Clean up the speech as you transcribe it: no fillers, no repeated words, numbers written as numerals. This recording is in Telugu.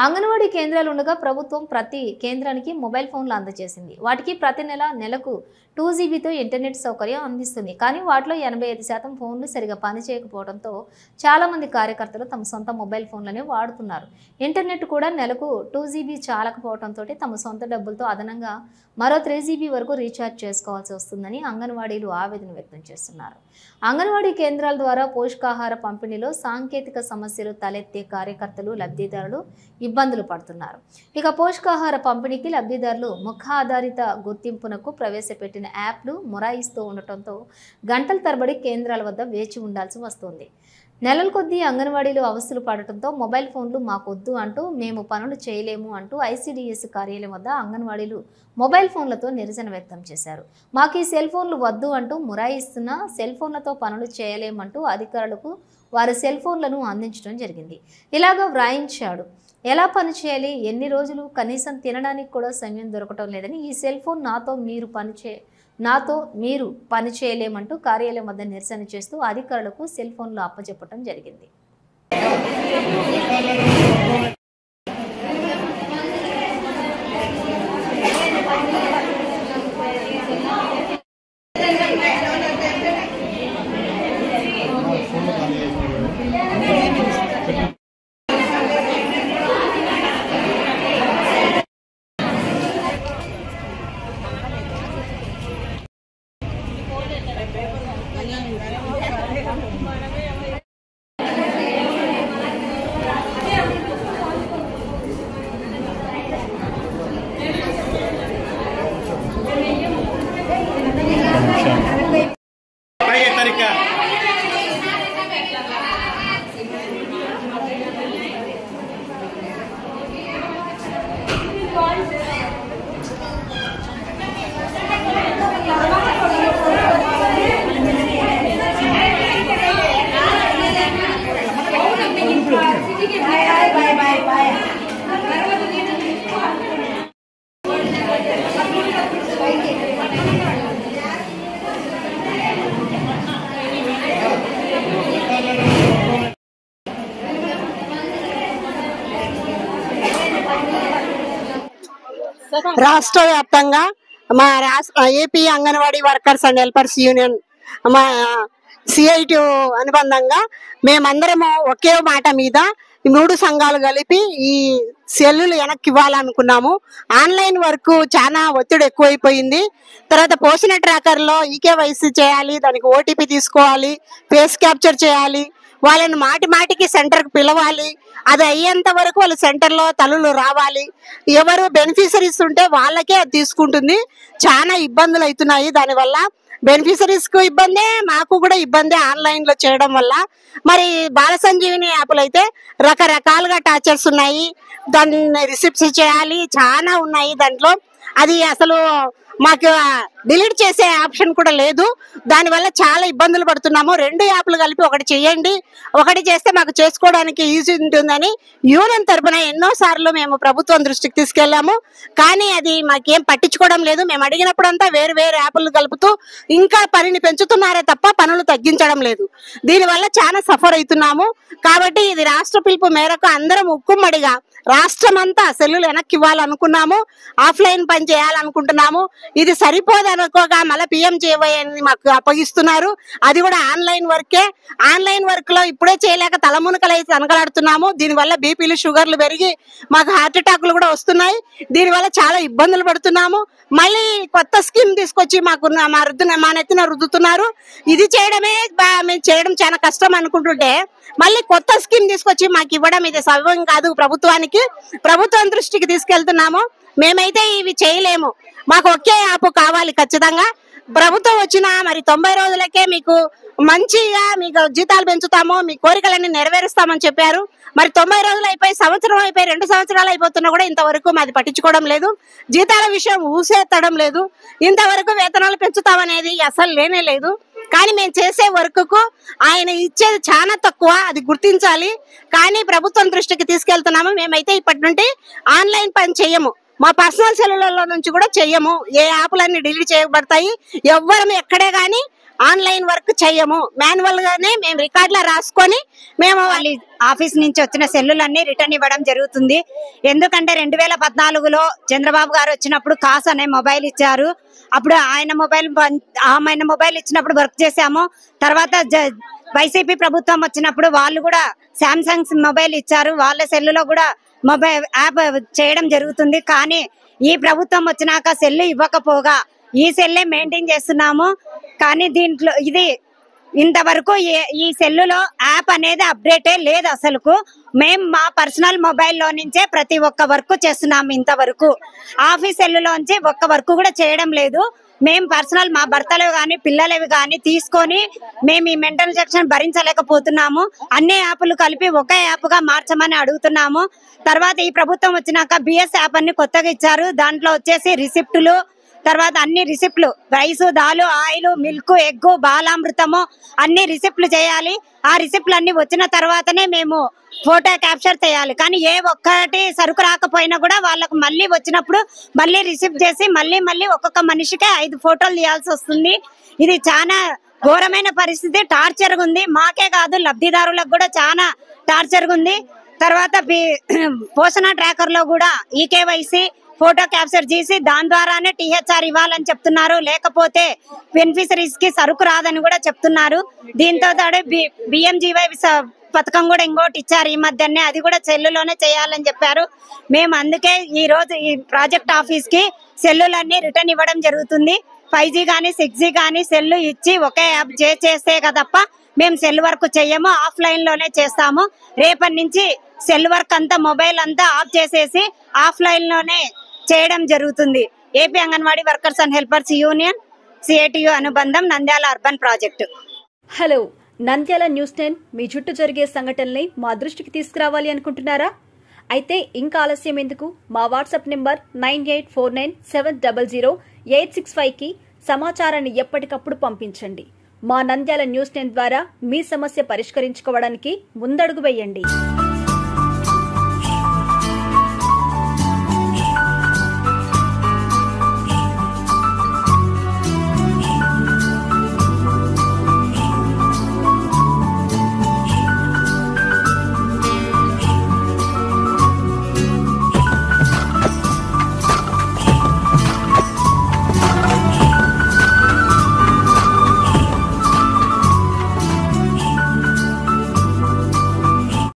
అంగన్వాడీ కేంద్రాలు ఉండగా ప్రభుత్వం ప్రతి కేంద్రానికి మొబైల్ ఫోన్లు అందజేసింది. వాటికి ప్రతి నెలకు 2 GB ఇంటర్నెట్ సౌకర్యం అందిస్తుంది. కానీ వాటిలో 85% ఫోన్లు సరిగా పనిచేయకపోవడంతో చాలామంది కార్యకర్తలు తమ సొంత మొబైల్ ఫోన్లనే వాడుతున్నారు. ఇంటర్నెట్ కూడా నెలకు 2 GB చాలకపోవడంతో తమ సొంత డబ్బులతో అదనంగా మరో 3 GB వరకు రీఛార్జ్ చేసుకోవాల్సి వస్తుందని అంగన్వాడీలు ఆవేదన వ్యక్తం చేస్తున్నారు. అంగన్వాడీ కేంద్రాల ద్వారా పోషకాహార పంపిణీలో సాంకేతిక సమస్యలు తలెత్తే కార్యకర్తలు, లబ్ధిదారులు ఇబ్బందులు పడుతున్నారు. ఇక పోషకాహార పంపిణీకి లబ్ధిదారులు ముఖ ఆధారిత గుర్తింపునకు ప్రవేశపెట్టిన యాప్లు మొరాయిస్తూ ఉండటంతో గంటల తరబడి కేంద్రాల వద్ద వేచి ఉండాల్సి వస్తుంది. నెలల కొద్దీ అంగన్వాడీలు అవస్థలు పడటంతో మొబైల్ ఫోన్లు మాకొద్దు అంటూ, మేము పనులు చేయలేము అంటూ ICDS కార్యాలయం వద్ద అంగన్వాడీలు మొబైల్ ఫోన్లతో నిరసన వ్యక్తం చేశారు. మాకు ఈ సెల్ ఫోన్లు వద్దు అంటూ మొరాయిస్తున్నా, సెల్ ఫోన్లతో పనులు చేయలేమంటూ అధికారులకు వారి సెల్ ఫోన్లను అందించడం జరిగింది. ఇలాగా వ్రాయించాడు. ఎలా పని చేయాలి, ఎన్ని రోజులు, కనీసం తినడానికి కూడా సమయం దొరకటం లేదని, ఈ సెల్ ఫోన్ నాతో మీరు పని చేయలేమంటూ కార్యాలయం వద్ద నిరసన చేస్తూ అధికారులకు సెల్ ఫోన్లు అప్పచెప్పడం జరిగింది. రాష్ట్ర వ్యాప్తంగా మా AP anganwadi workers and helpers union మా CITU అనుబంధంగా మేమందరము ఒకే మాట మీద 3 సంఘాలు కలిపి ఈ సెల్లులు వెనక్కి ఇవ్వాలనుకున్నాము. ఆన్లైన్ వర్క్ చాలా ఒత్తిడి ఎక్కువైపోయింది. తర్వాత పోషణ ట్రాకర్లో EKYC చేయాలి, దానికి OTP తీసుకోవాలి, ఫేస్ క్యాప్చర్ చేయాలి, వాళ్ళని మాటికి సెంటర్కి పిలవాలి. అది అయ్యేంత వరకు వాళ్ళ సెంటర్లో తల్లులు రావాలి. ఎవరు బెనిఫిషరీస్ ఉంటే వాళ్ళకే అది తీసుకుంటుంది. చాలా ఇబ్బందులు అవుతున్నాయి. దానివల్ల బెనిఫిషరీస్ కు ఇబ్బందే, మాకు కూడా ఇబ్బందే ఆన్లైన్ లో చేయడం వల్ల. మరి బాల సంజీవిని యాప్లు అయితే రకరకాలుగా టార్చర్స్ ఉన్నాయి. దాన్ని రిసిప్ట్స్ చేయాలి, చాలా ఉన్నాయి దాంట్లో. అది అసలు మాకు డిలీట్ చేసే ఆప్షన్ కూడా లేదు. దానివల్ల చాలా ఇబ్బందులు పడుతున్నాము. 2 యాప్లు కలిపి ఒకటి చేయండి, ఒకటి చేస్తే మాకు చేసుకోవడానికి ఈజీ ఉంటుందని యూనియన్ తరఫున ఎన్నోసార్లు మేము ప్రభుత్వం దృష్టికి తీసుకెళ్లాము. కానీ అది మాకేం పట్టించుకోవడం లేదు. మేము అడిగినప్పుడంతా వేరు యాప్లు కలుపుతూ ఇంకా పనిని పెంచుతున్నారే తప్ప పనులు తగ్గించడం లేదు. దీనివల్ల చాలా సఫర్ అవుతున్నాము. కాబట్టి ఇది రాష్ట్ర పిలుపు మేరకు అందరం ఉక్కుమ్మడిగా రాష్ట్రం అంతా సెల్లులు వెనక్కి ఇవ్వాలనుకున్నాము. ఆఫ్లైన్ పని చేయాలనుకుంటున్నాము. ఇది సరిపోదనుకోగా మళ్ళీ PMJY అని మాకు అప్పగిస్తున్నారు. అది కూడా ఆన్లైన్ వర్కే. ఆన్లైన్ వర్క్ లో ఇప్పుడే చేయలేక తలమునకలై అనకలాడుతున్నాము. దీనివల్ల బీపీలు, షుగర్లు పెరిగి మాకు హార్ట్ అటాక్లు కూడా వస్తున్నాయి. దీనివల్ల చాలా ఇబ్బందులు పడుతున్నాము. మళ్ళీ కొత్త స్కీమ్ తీసుకొచ్చి మా నెత్తిన రుద్దుతున్నారు. ఇది మేము చేయడం చాలా కష్టం అనుకుంటుంటే మళ్ళీ కొత్త స్కీమ్ తీసుకొచ్చి మాకు ఇవ్వడం ఇది సవ్యం కాదు. ప్రభుత్వం దృష్టికి తీసుకెళ్తున్నాము. మేమైతే ఇవి చేయలేము. మాకు ఒకే యాప్ కావాలి ఖచ్చితంగా. ప్రభుత్వం వచ్చినా మరి 90 రోజులకే మీకు మంచిగా మీకు జీతాలు పెంచుతాము, మీ కోరికలన్నీ నెరవేరుస్తామని చెప్పారు. మరి 90 రోజులు అయిపోయి, సంవత్సరం అయిపోయి, 2 సంవత్సరాలు అయిపోతున్నా కూడా ఇంతవరకు మాది పట్టించుకోవడం లేదు. జీతాల విషయం ఊసేత్తడం లేదు. ఇంతవరకు వేతనాలు పెంచుతామనేది అసలు లేనే లేదు. కానీ మేము చేసే వర్క్ కు ఆయన ఇచ్చేది చాలా తక్కువ, అది గుర్తించాలి. కానీ ప్రభుత్వం దృష్టికి తీసుకెళ్తున్నాము. మేమైతే ఇప్పటి నుండి ఆన్లైన్ పని చెయ్యము. మా పర్సనల్ సెల్లులలో నుంచి కూడా చెయ్యము. ఏ యాప్లన్నీ డిలీట్ చేయబడతాయి. ఎవ్వరం ఎక్కడే కానీ ఆన్లైన్ వర్క్ చెయ్యము, మాన్యువల్ గానే మేము రికార్డులో రాసుకొని మేము ఆఫీస్ నుంచి వచ్చిన సెల్లులన్నీ రిటర్న్ ఇవ్వడం జరుగుతుంది. ఎందుకంటే 2014లో చంద్రబాబు గారు వచ్చినప్పుడు కాస్ అనే మొబైల్ ఇచ్చారు. అప్పుడు ఆయన మొబైల్ ఇచ్చినప్పుడు వర్క్ చేశాము. తర్వాత వైసీపీ ప్రభుత్వం వచ్చినప్పుడు వాళ్ళు కూడా శాంసంగ్ మొబైల్ ఇచ్చారు. వాళ్ళ సెల్లులో కూడా మొబైల్ యాప్ చేయడం జరుగుతుంది. కానీ ఈ ప్రభుత్వం వచ్చినాక సెల్లు ఇవ్వకపోగా ఈ సెల్లే మెయింటైన్ చేస్తున్నాము. కానీ దీంట్లో ఇది ఇంతవరకు ఈ సెల్లులో యాప్ అనేది అప్డేటే లేదు. అసలుకు మేము మా పర్సనల్ మొబైల్లో నుంచే ప్రతి ఒక్క వర్క్ చేస్తున్నాము. ఇంతవరకు ఆఫీస్ సెల్లులోంచి ఒక్క వర్క్ కూడా చేయడం లేదు. మేము పర్సనల్ మా భర్తలు కానీ పిల్లలవి కానీ తీసుకొని మేము ఈ మెంటల్ సెక్షన్ భరించలేకపోతున్నాము. అన్ని యాప్లు కలిపి ఒక యాప్ గా మార్చమని అడుగుతున్నాము. తర్వాత ఈ ప్రభుత్వం వచ్చినాక బిఎస్ యాప్ అన్ని కొత్తగా ఇచ్చారు. దాంట్లో వచ్చేసి రిసిప్టులు, తర్వాత అన్ని రిసిప్ట్లు, రైసు, దాలు, ఆయిల్, మిల్క్, ఎగ్గు, బాలామృతము అన్ని రిసిప్ట్లు చేయాలి. ఆ రిసిప్ట్లు అన్ని వచ్చిన తర్వాతనే మేము ఫోటో క్యాప్చర్ చేయాలి. కానీ ఏ ఒక్కటి సరుకు రాకపోయినా కూడా వాళ్ళకు మళ్ళీ వచ్చినప్పుడు మళ్ళీ రిసిప్ట్ చేసి మళ్ళీ ఒక్కొక్క మనిషికే 5 ఫోటోలు తీయాల్సి వస్తుంది. ఇది చాలా ఘోరమైన పరిస్థితి, టార్చర్ ఉంది. మాకే కాదు లబ్ధిదారులకు కూడా చాలా టార్చర్ ఉంది. తర్వాత పోషణ ట్రాకర్ లో కూడా ఈకేవైసీ ఫోటో క్యాప్చర్ చేసి దాని ద్వారానే టీహెచ్ఆర్ ఇవ్వాలని చెప్తున్నారు. లేకపోతే బెనిఫిషరీస్ కి సరుకు రాదని కూడా చెప్తున్నారు. దీంతో బిఎంజీవై పథకం కూడా ఇంకోటి ఇచ్చారు ఈ మధ్యనే, అది కూడా సెల్లులోనే చేయాలని చెప్పారు. మేము అందుకే ఈ రోజు ఈ ప్రాజెక్ట్ ఆఫీస్ కి సెల్లులన్నీ రిటర్న్ ఇవ్వడం జరుగుతుంది. 5G కానీ 6G కానీ సెల్లు ఇచ్చి ఒకే యాప్ చేస్తే తప్ప మేము సెల్ వర్క్ చెయ్యము, ఆఫ్లైన్ లోనే చేస్తాము. రేపటి నుంచి సెల్ వర్క్ అంతా మొబైల్ అంతా ఆఫ్ చేసేసి ఆఫ్లైన్ లోనే చేయడం జరుగుతుంది. AP anganwadi workers and helpers union CITU అనుబంధం Nandyal urban project. Hello, Nandyal news 10 మీ చుట్టూ జరిగే సంఘటనల్ని మా దృష్టికి తీసుకురావాలి అనుకుంటున్నారా? అయితే ఇంకా ఆలస్యం ఎందుకు? మా వాట్సాప్ నెంబర్ 9849700865కి సమాచారాన్ని ఎప్పటికప్పుడు పంపించండి. మా నంద్యాల న్యూస్ 10 ద్వారా మీ సమస్య పరిష్కరించుకోవడానికి ముందడుగు వేయండి.